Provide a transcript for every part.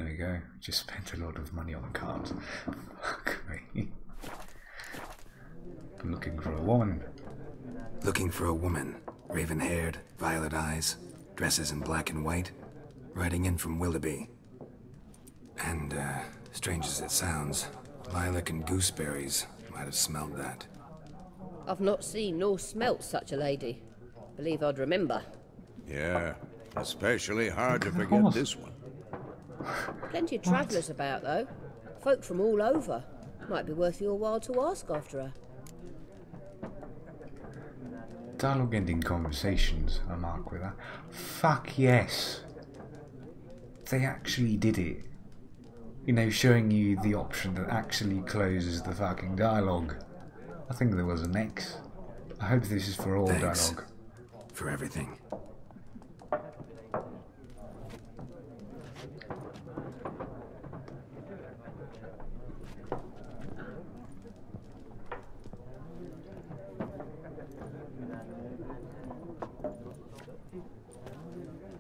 There we go. Just spent a lot of money on cards. Fuck me. I'm looking for a woman. Looking for a woman. Raven-haired, violet eyes, dresses in black and white. Riding in from Willoughby. And, strange as it sounds, lilac and gooseberries might have smelled that. I've not seen nor smelt such a lady. Believe I'd remember. Yeah, especially hard to forget this one. Plenty of travellers about, though. Folk from all over. Might be worth your while to ask after her. Dialogue ending conversations, I mark with that. Fuck yes. They actually did it. You know, showing you the option that actually closes the fucking dialogue. I think there was an X. I hope this is for all dialogue. For everything.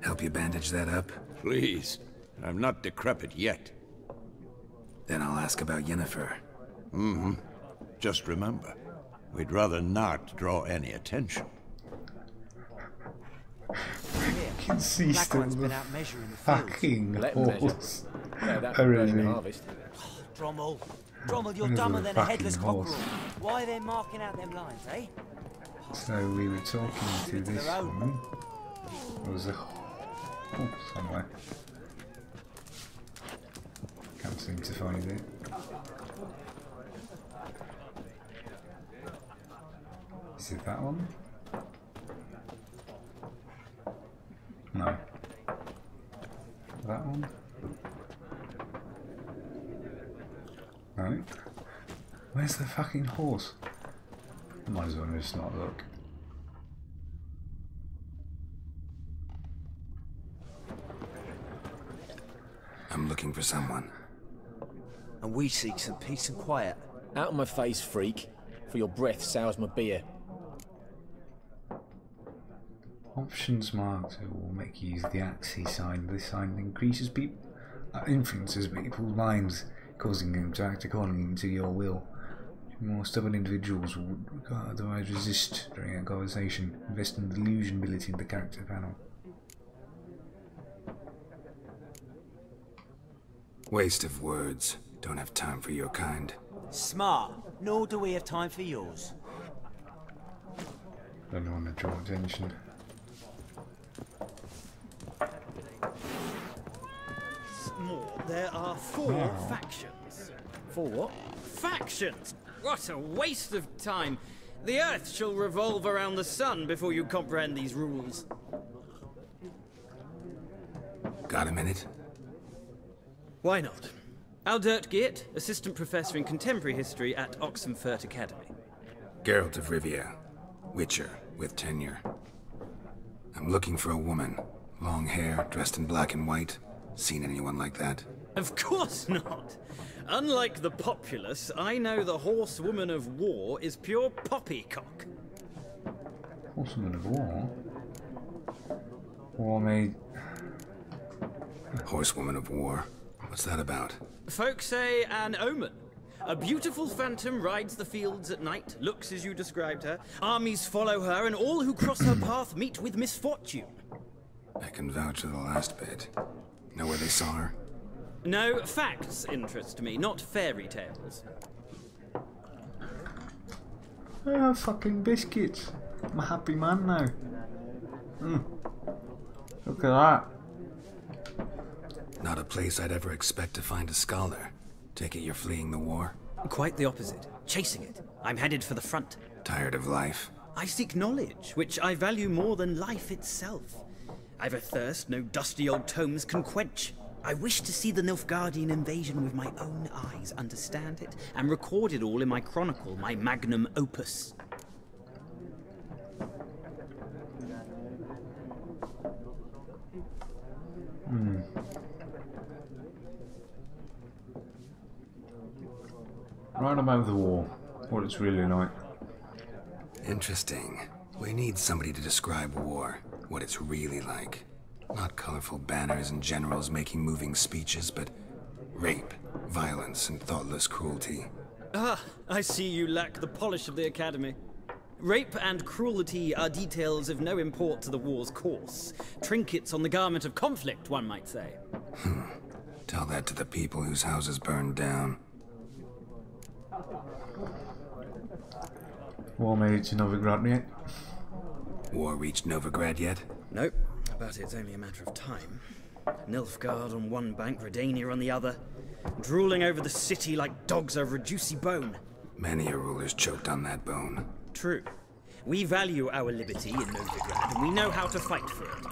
Help you bandage that up? Please. I'm not decrepit yet. Then I'll ask about Yennefer. Mm-hmm. Just remember, we'd rather not draw any attention. I can see still the fucking horse. Drommel, you're dumber than a headless cockerel. Why are they marking out them lines, eh? So we were talking to this woman. There was a horse somewhere. Can't seem to find it. Is it that one? No. That one? No. Where's the fucking horse? Might as well just not look. I'm looking for someone. And we seek some peace and quiet. Out of my face, freak. For your breath sours my beer. Options marked will make you use the axis sign. This sign increases influences people's minds, causing them to act according to your will. More stubborn individuals will otherwise resist during a conversation. Invest in the illusion ability in the character panel. Waste of words. Don't have time for your kind. Smart. Nor do we have time for yours. Don't want to draw attention. There are 4 factions. 4 what? Factions! What a waste of time. The Earth shall revolve around the sun before you comprehend these rules. Got a minute? Why not? Aldert Geert, Assistant Professor in Contemporary History at Oxenfurt Academy. Geralt of Rivia. Witcher, with tenure. I'm looking for a woman. Long hair, dressed in black and white. Seen anyone like that? Of course not. Unlike the populace, I know the Horsewoman of War is pure poppycock. Horsewoman of War? War made... Horsewoman of War? What's that about? Folk say an omen. A beautiful phantom rides the fields at night, looks as you described her. Armies follow her, and all who cross her path meet with misfortune. I can vouch for the last bit. Know where they saw her? No, facts interest me, not fairy tales. Ah, fucking biscuits. I'm a happy man now. Look at that. Not a place I'd ever expect to find a scholar. Take it you're fleeing the war? Quite the opposite. Chasing it. I'm headed for the front. Tired of life? I seek knowledge, which I value more than life itself. I've a thirst no dusty old tomes can quench. I wish to see the Nilfgaardian invasion with my own eyes, understand it, and record it all in my chronicle, my magnum opus. Right about the war, what it's really like. Interesting. We need somebody to describe war, what it's really like. Not colorful banners and generals making moving speeches, but rape, violence, and thoughtless cruelty. Ah, I see you lack the polish of the Academy. Rape and cruelty are details of no import to the war's course. Trinkets on the garment of conflict, one might say. Tell that to the people whose houses burned down. War made it to Novigrad yet? War reached Novigrad yet? Nope, but it's only a matter of time. Nilfgaard on one bank, Redania on the other, drooling over the city like dogs over a juicy bone. Many a ruler's choked on that bone. True. We value our liberty in Novigrad, and we know how to fight for it.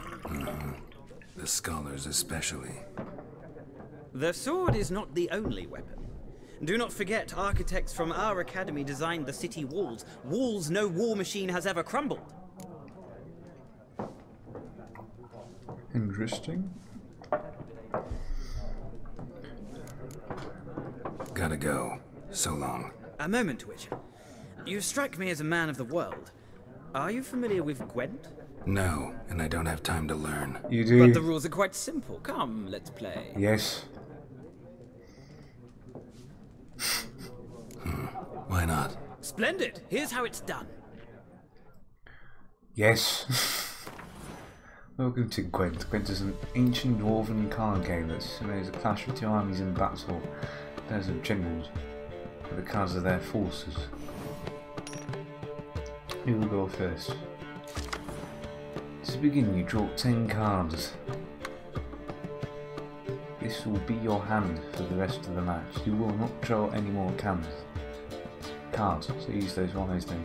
The scholars especially. The sword is not the only weapon. Do not forget, architects from our academy designed the city walls. Walls no war machine has ever crumbled. Interesting. Gotta go. So long. A moment, Witcher. You strike me as a man of the world. Are you familiar with Gwent? No, and I don't have time to learn. You do? But the rules are quite simple. Come, let's play. Yes. Why not? Splendid. Here's how it's done. Yes. Welcome to Gwent. Gwent is an ancient dwarven card game that simulates a clash of two armies in battle. There's a generals with the cards of their forces. Who will go first? To begin, you draw 10 cards. This will be your hand for the rest of the match. You will not draw any more cards, so use those wisely.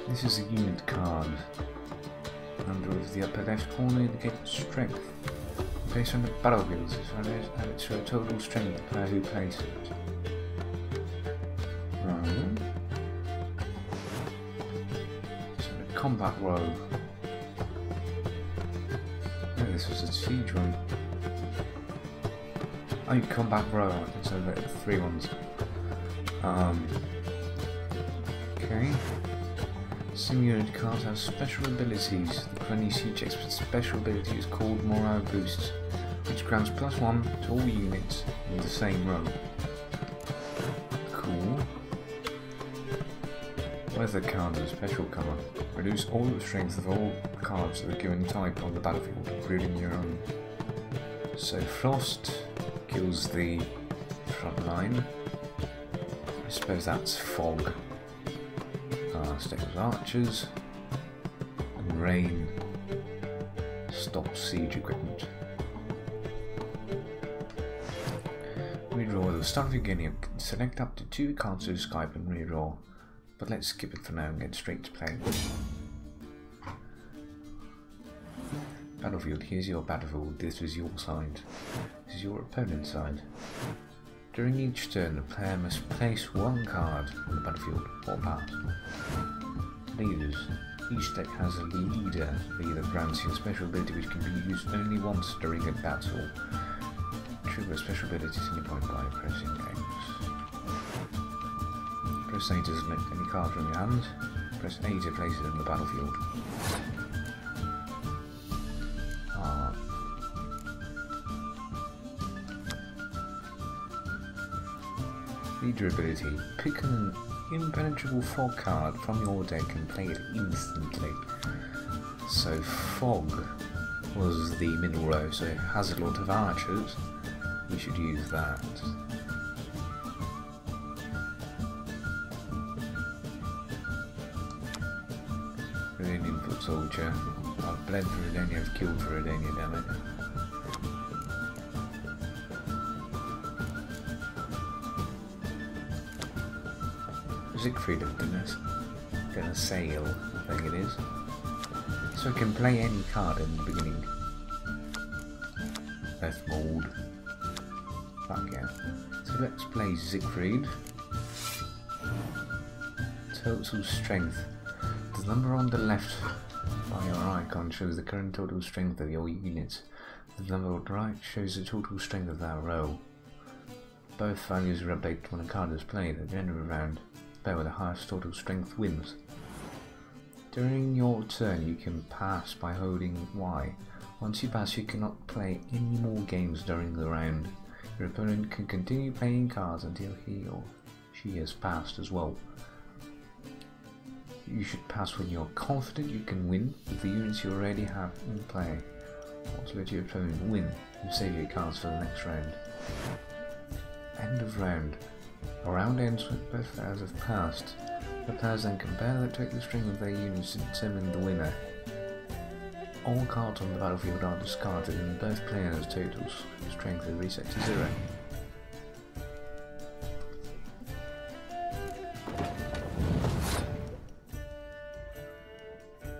This is a unit card. Under the upper left corner indicates strength. Based on the battlefield, and it's a total strength of the player who plays it. So the combat row. Oh, this was a siege one. Oh, combat row, so the 3 ones. Okay. Simulated cards have special abilities. The Crony Siege Expert's special ability is called Morale Boost, which grants +1 to all units in the same row. Cool. Weather card is a special card. Reduce all the strength of all cards of a given type on the battlefield, including your own. So Frost kills the front line. I suppose that's Fog. Staples archers, and rain stops siege equipment. Redraw. At the start of your game, you can select up to 2 cards to Skype and redraw, but let's skip it for now and get straight to play. Battlefield. Here's your battlefield. This is your side. This is your opponent's side. During each turn, the player must place 1 card on the battlefield or pass. Leaders. Each deck has a leader. The leader grants you a special ability which can be used only once during a battle. Trigger special abilities at any point by pressing X. Press A to select any card from your hand. Press A to place it in the battlefield. Leader ability. Pick an impenetrable fog card from your deck and play it instantly. So Fog was the middle row, so it has a lot of archers. We should use that. Redanian foot soldier. I've bled for Redania, I've killed for Redania, damn it. Siegfried of gonna sail, I think it is. So I can play any card in the beginning. Left mold. Fuck yeah. So let's play Siegfried. Total strength. The number on the left by your icon shows the current total strength of your units. The number on the right shows the total strength of that row. Both values are updated when a card is played at the end of a round. The player with the highest total strength wins. During your turn, you can pass by holding Y. Once you pass, you cannot play any more games during the round. Your opponent can continue playing cards until he or she has passed as well. You should pass when you're confident you can win with the units you already have in play. Want to let your opponent win and save your cards for the next round. End of round. A round ends when both players have passed. The players then compare the total string of their units to determine the winner. All cards on the battlefield are discarded and both players' totals strength is reset to 0.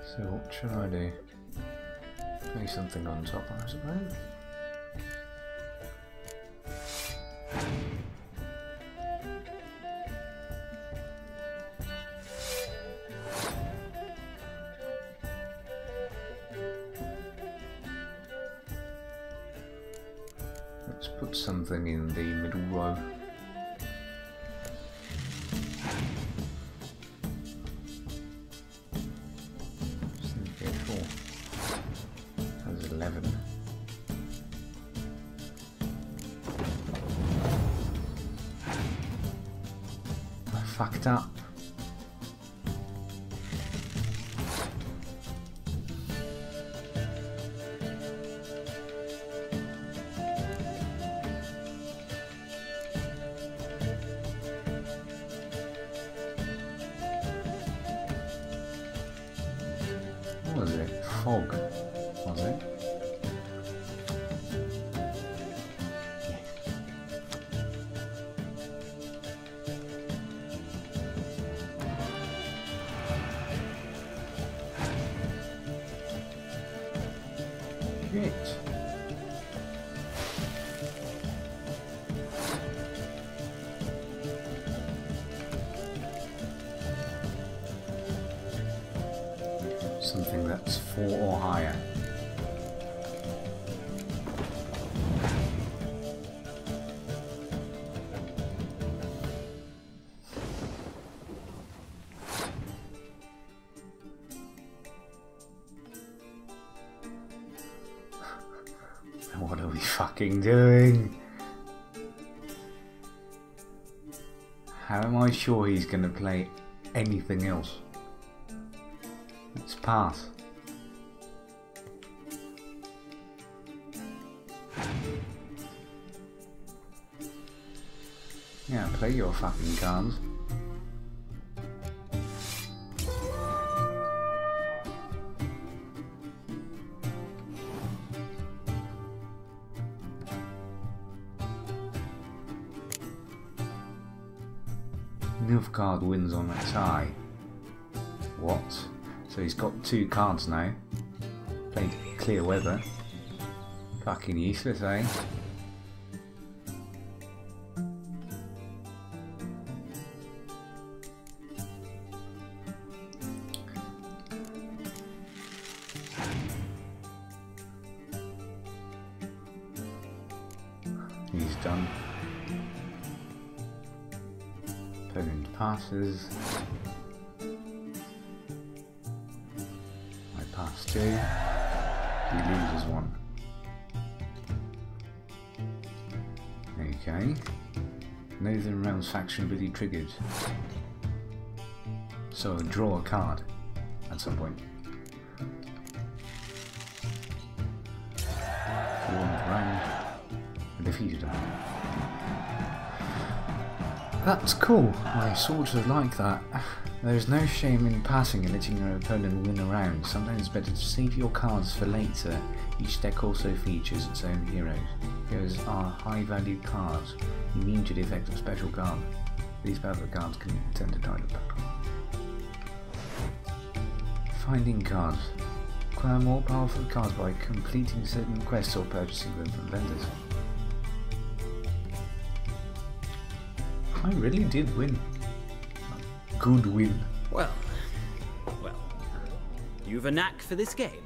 So what should I do? Play something on top, I suppose. Let's put something in the middle row. That's 11. I fucked up. What was it? Fog, was it? Shit. Something that's 4 or higher. What are we fucking doing? How am I sure he's gonna play anything else? Let's pass. Yeah, play your fucking cards. Nilfgaard wins on a tie. What? So he's got 2 cards now. Played clear weather. Fucking useless, eh? He's done. Opponent passes. I pass 2. He loses 1. Okay. Northern Realms faction ability triggered. So draw a card at some point. 4th round. I defeated him. That's cool. I sort of like that. There's no shame in passing and letting your opponent win a round. Sometimes it's better to save your cards for later. Each deck also features its own heroes. Heroes are high valued cards, immune to the effect of special card. These battle cards can turn to title battle. Finding cards. Acquire more powerful cards by completing certain quests or purchasing them from vendors. I really did win. A good win. Well. You've a knack for this game.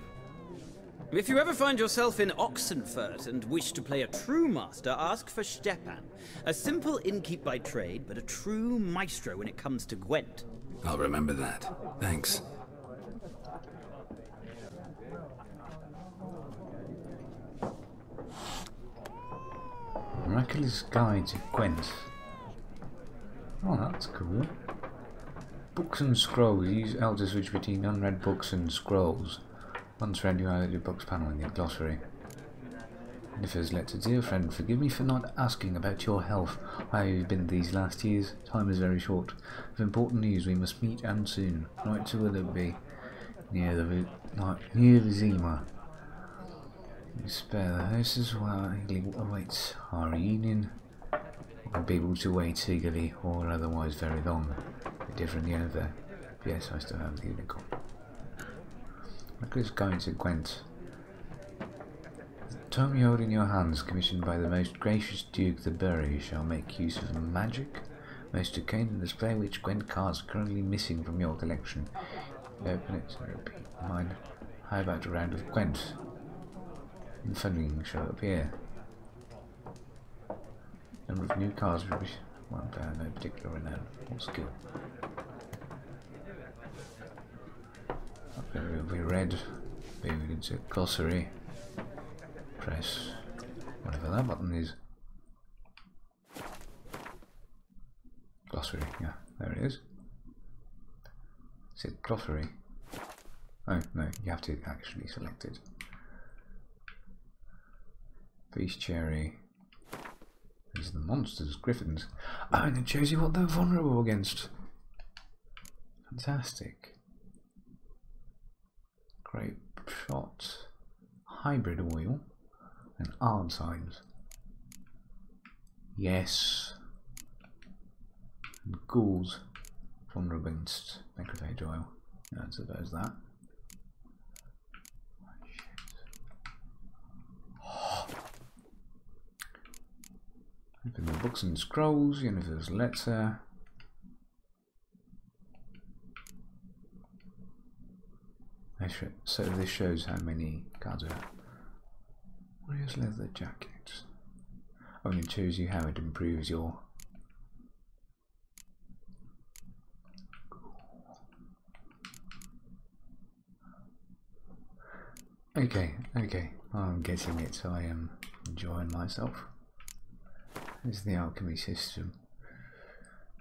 If you ever find yourself in Oxenfurt and wish to play a true master, ask for Stepan. A simple innkeep by trade, but a true maestro when it comes to Gwent. I'll remember that. Thanks. Miraculous Guide to Gwent. Oh, that's cool. Books and scrolls. Use L to switch between unread books and scrolls. Once read, you add your books panel in the glossary. Niffer's letter. Dear friend, forgive me for not asking about your health. How have you been these last years? Time is very short. With important news, we must meet and soon. Right to Willoughby, near the Zima. You spare the house as well. Eagerly awaits our reunion. We'll be able to wait eagerly or otherwise very long. A different end of there. Yes, I still have the unicorn. Look who's going to Gwent. The tome you hold in your hands, commissioned by the most gracious Duke the Bury, shall make use of magic, most arcane, and display which Gwent cards are currently missing from your collection. You open it and repeat mine. How about a round of Gwent? And funding shall appear. Number of new cards will be one player, no particular renown or skill. Okay, will be read, moving into glossary. Press whatever that button is. Glossary, yeah, there it is. Is it glossary? Oh no, you have to actually select it. Beast cherry. These are the monsters, griffins. Oh, and it shows you what they're vulnerable against. Fantastic. Grape shot, hybrid oil, and ard signs. Yes. And ghouls, vulnerable against necrophage oil. Yeah, I suppose that. Open the books and scrolls, Universe letter. So this shows how many cards are. Warrior's leather jacket. Oh, and it shows you how it improves your. Okay, I'm getting it, so I am enjoying myself. This is the alchemy system.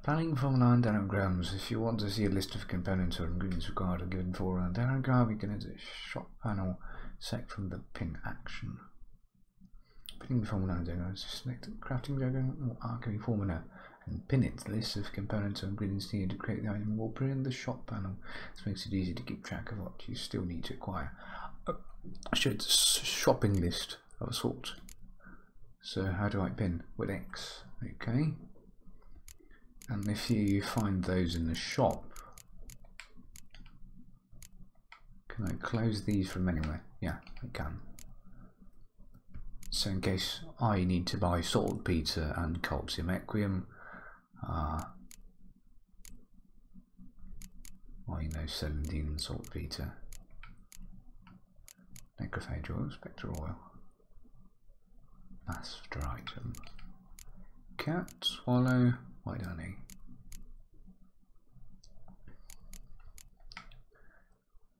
Planning from line diagrams. If you want to see a list of components or ingredients required or given for a diagram, you can enter the shop panel, select from the pin action. Pinning from line diagrams, select the crafting diagram or alchemy formula and pin it. The list of components or ingredients needed to create the item will appear in the shop panel. This makes it easy to keep track of what you still need to acquire. I showed a shopping list of a sort. So how do I pin? With X. Okay. And if you find those in the shop, can I close these from anywhere? Yeah, I can. So in case I need to buy saltpeter and calcium equium, or you know, 17 saltpeter, necrophage oil, spectral oil. Master item. Cat, swallow, white honey.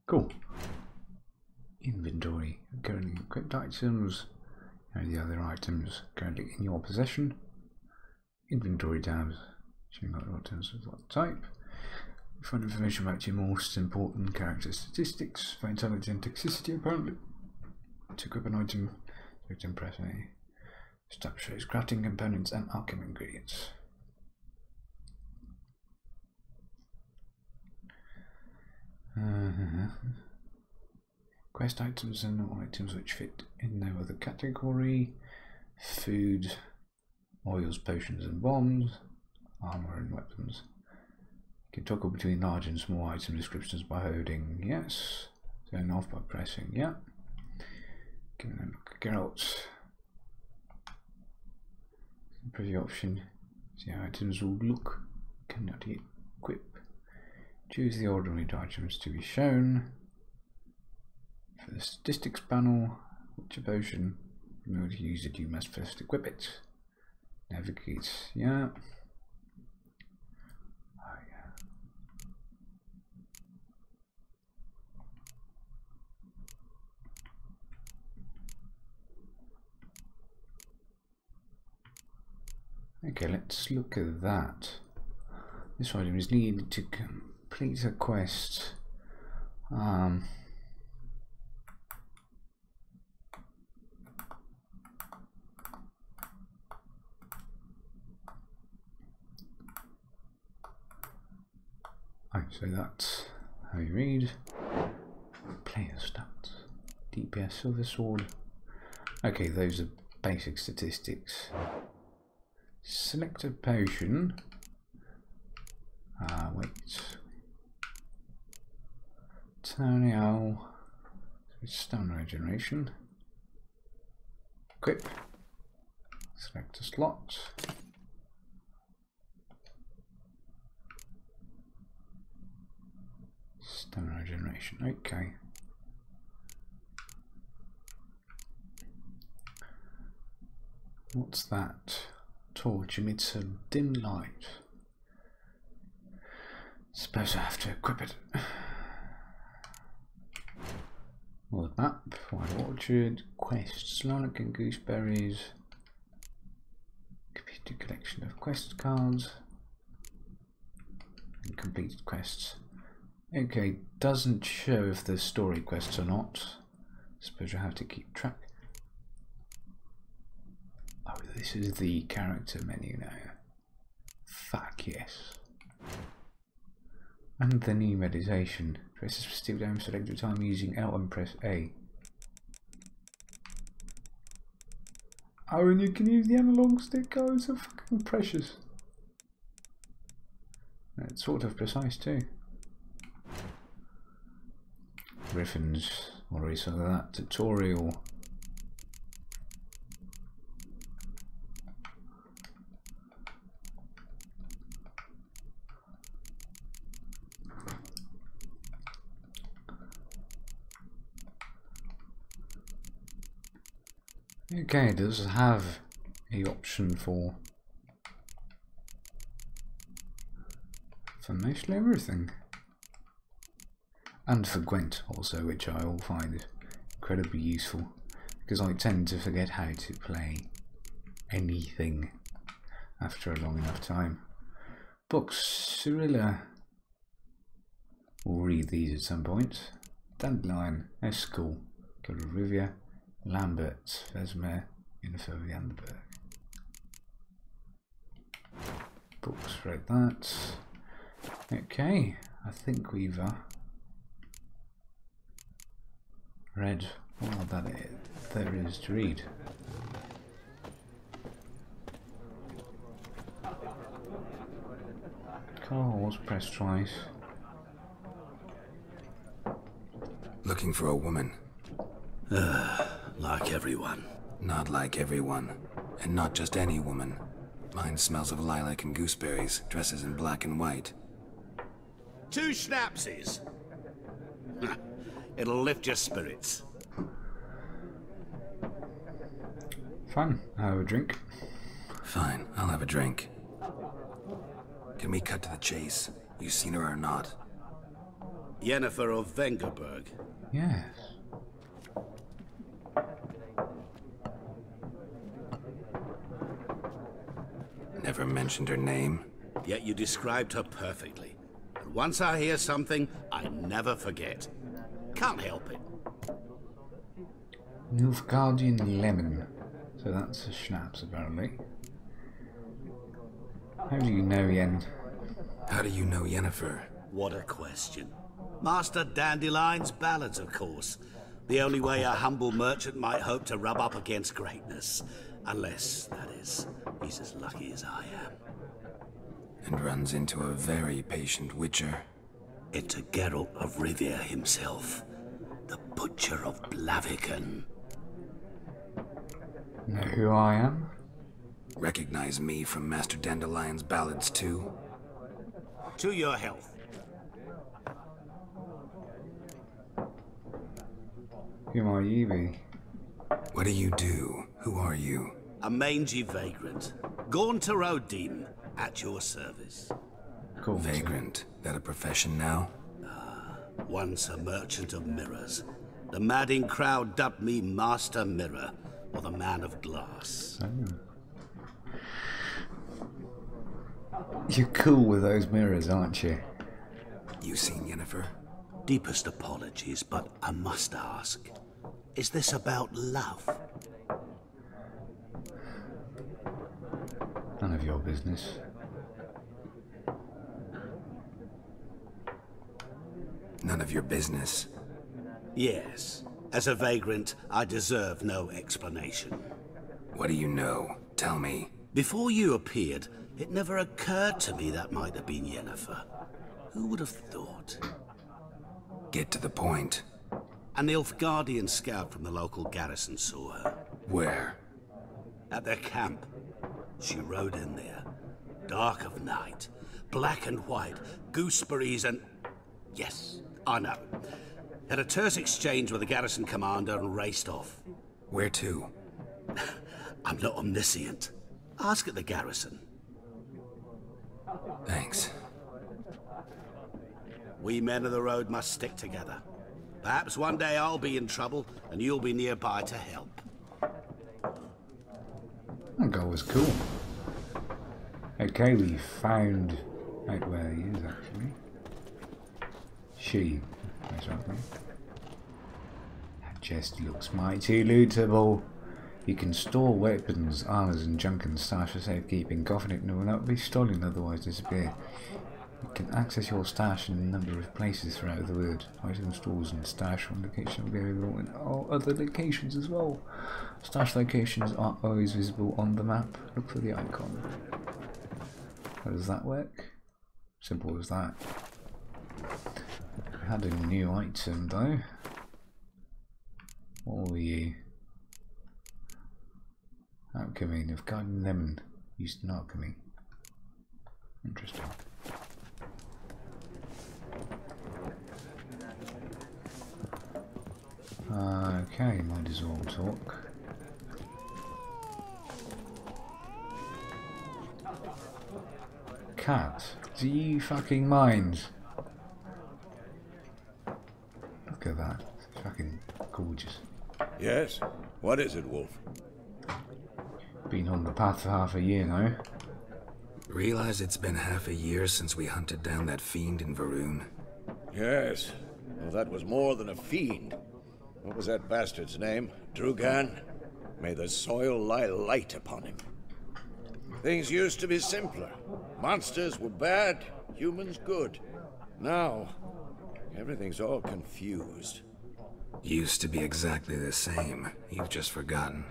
Cool. Inventory. Currently equipped items. And the other items currently in your possession. Inventory tabs. Showing what items of what type. Find information about your most important character statistics. Vitality and toxicity apparently. To equip an item, select and press A. Step shows crafting components and alchemy ingredients. Quest items and no items which fit in no other category. Food, oils, potions and bombs, armor and weapons. You can toggle between large and small item descriptions by holding yes, turn off by pressing yeah. Giving a look at preview option, see how items will look, cannot equip. Choose the ordinary items to be shown. For the statistics panel, which potion, in order to use it you must first equip it. Navigate, yeah. Oh, yeah. Okay, let's look at that. This item is needed to complete a quest. So that's how you read. Player stats. DPS, silver sword. Okay, those are basic statistics. Select a potion. Wait. Turn stamina regeneration. Equip. Select a slot. Stamina regeneration. Okay. What's that? Torch emits a dim light. Suppose I have to equip it. World map, Wild Orchard, quests, lilac and gooseberries, computer collection of quest cards, and completed quests. Okay, doesn't show if there's story quests or not. Suppose I have to keep track. Oh, this is the character menu now. Fuck yes. And the new meditation. Press the stick down, select your time using L and press A. Oh, and you can use the analog stick. Oh, it's so fucking precious. It's sort of precise too. Griffins, already saw that. Tutorial. Okay, it does have a option for mostly everything. And for Gwent also, which I will find incredibly useful, because I tend to forget how to play anything after a long enough time. Books, Cyrilla. We'll read these at some point. Dandelion, Eskel, Rivia, Lambert, Vesmer, Info Janderberg. Books, read that. Okay, I think we've read all that there is to read. Car was pressed twice. Looking for a woman. Like everyone. Not like everyone. And not just any woman. Mine smells of lilac and gooseberries, dresses in black and white. 2 schnapsies. It'll lift your spirits. Fun. I'll have a drink. Fine, I'll have a drink. Can we cut to the chase? You seen her or not? Yennefer of Vengerberg. Yes. Never mentioned her name. Yet you described her perfectly. And once I hear something, I never forget. Can't help it. Nilfgaardian Lemon. So that's a schnapps, apparently. How do you know Yen? How do you know Yennefer? What a question. Master Dandelion's ballads, of course. The only way a humble merchant might hope to rub up against greatness. Unless, that is, he's as lucky as I am. And runs into a very patient witcher. Into Geralt of Rivia himself. The Butcher of Blaviken. Know who I am? Recognize me from Master Dandelion's ballads too? To your health. Who might you be? What do you do? Who are you? A mangy vagrant. Gone to Rodim, at your service. Cool. Vagrant. That a profession now? Once a merchant of mirrors. The madding crowd dubbed me Master Mirror, or the Man of Glass. Oh. You're cool with those mirrors, aren't you? You seen Yennefer? Deepest apologies, but I must ask. Is this about love? None of your business. None of your business. Yes. As a vagrant, I deserve no explanation. What do you know? Tell me. Before you appeared, it never occurred to me that might have been Yennefer. Who would have thought? Get to the point. An Nilfgaardian scout from the local garrison saw her. Where? At their camp. She rode in there. Dark of night. Black and white. Gooseberries and... Yes, I know. Had a terse exchange with the garrison commander and raced off. Where to? I'm not omniscient. Ask at the garrison. Thanks. We men of the road must stick together. Perhaps one day I'll be in trouble and you'll be nearby to help. That guy was cool. Okay, we found out where he is actually. She. That's right. That chest looks mighty lootable. You can store weapons, armors and junk and stash for safekeeping, confident it will not be stolen, otherwise disappear. You can access your stash in a number of places throughout the world. Item stores and stash one location will be available in all other locations as well. Stash locations are always visible on the map. Look for the icon. How does that work? Simple as that. We had a new item though. What were you? Alchemy of Garden Lemon. Used in alchemy. Interesting. Okay, might as well talk. Cat, do you fucking mind? Look at that. It's fucking gorgeous. Yes? What is it, Wolf? Been on the path for half a year now. Realize it's been half a year since we hunted down that fiend in Varun. Yes. Well, that was more than a fiend. What was that bastard's name? Drugan? May the soil lie light upon him. Things used to be simpler. Monsters were bad, humans good. Now, everything's all confused. Used to be exactly the same. You've just forgotten.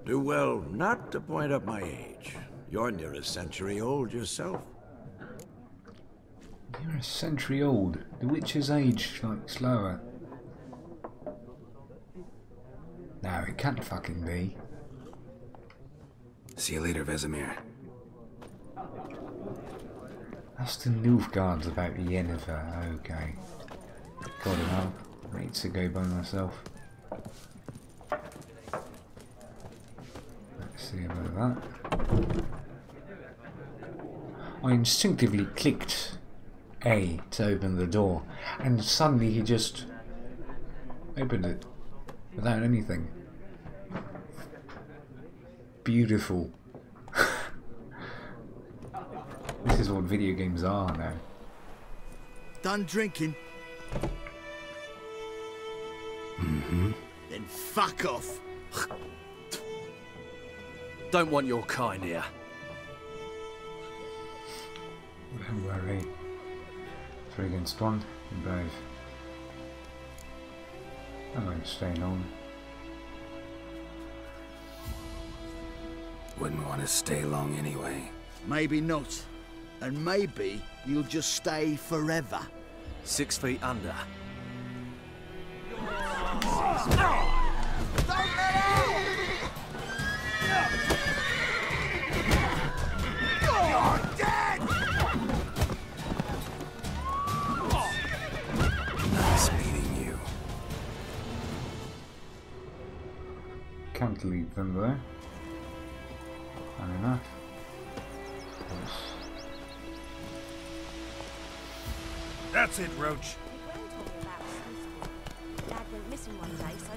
Do well not to point up my age. You're near a century old yourself. You're a century old. The witch's age, like, slower. No, it can't fucking be. See you later, Vesemir. That's the Nilfgaard's about Yennefer. Okay. Got it up. Ready to go by myself. Let's see about that. I instinctively clicked A to open the door, and suddenly he just opened it without anything. Beautiful. This is what video games are now. Done drinking? Mm-hmm. Then fuck off. Don't want your kind here. Don't worry. 3 against 1 in both. I won't stay long. Wouldn't want to stay long anyway. Maybe not. And maybe you'll just stay forever. 6 feet under. Nice meeting you. Can't leave them though. Fair enough. That's it, Roach. Dad went missing one day, so